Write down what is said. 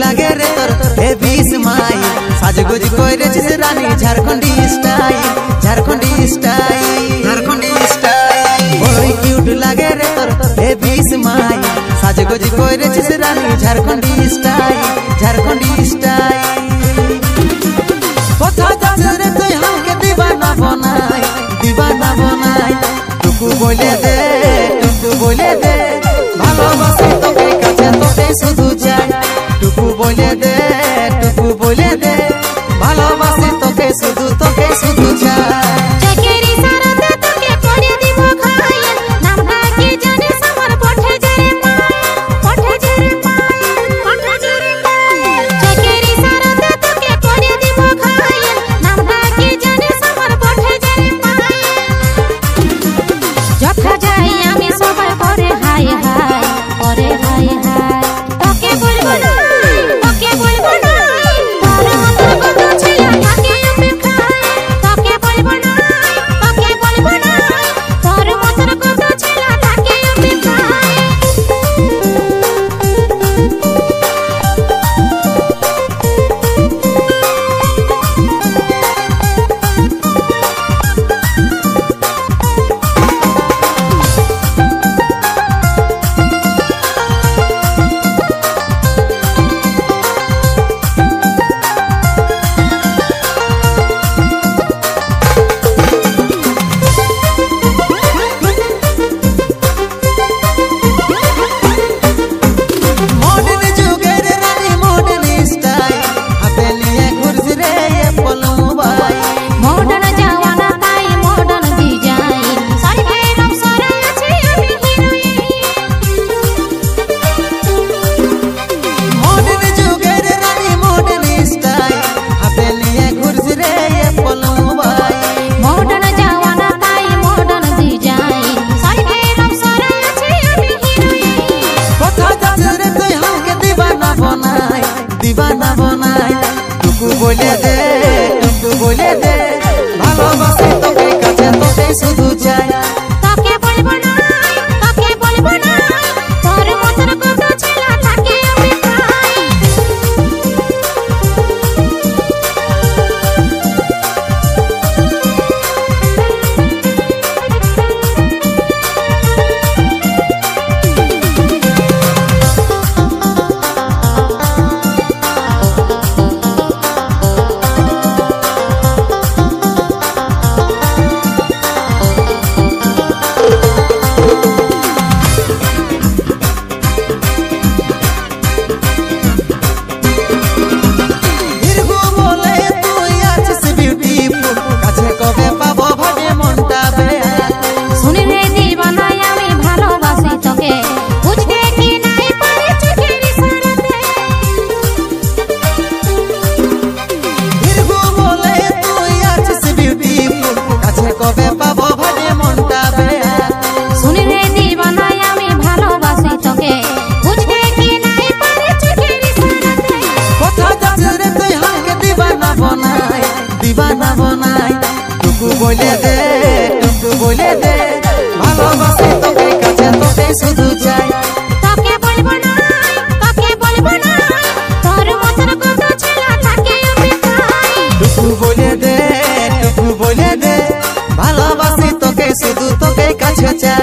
लागे रे तोर हे बीस माई साजगोज कोइरे छिस रानी झारखंडी स्टाइल बड़ी क्यूट लागे रे तोर हे बीस माई साजगोज कोइरे छिस रानी झारखंडी स्टाइल कोथा जास रे तुई हमके दीवाना बनाई टुकु बोले दे ভালোবাসি তোকে কাছে তোকে শুধু চাই টুকু বলে দে ভালোবাসি তোকে শুধু চাই চেকেরি সারাতে তোকে করে দিব খাই নাম ভাগে জানে আমার পঠে জরে পায় চেকেরি সারাতে তোকে করে দিব খাই নাম ভাগে জানে আমার পঠে জরে পায় যথা যাই আমি সবাই করে হাই তোকে বলবো না তোর মতো কত ছেলে থাকে অপেক্ষায় তোকে বলবো না তোর মতো কত ছেলে থাকে অপেক্ষায় दीवाना बनाई टुकु बोले दे ভালোবাসি তোকে কাছে তোকে শুধু চাই তোকে বলবো না তোর মতো কত ছেলে থাকে অপেক্ষায় दीवाना बनाई टुकु बोले दे ভালোবাসি তোকে কাছে তোকে শুধু চাই তোকে বলবো না তোর মতো কত ছেলে থাকে অপেক্ষায় টুকু বলে দে ভালোবাসি তোকে শুধু তোকে কাছে চাই।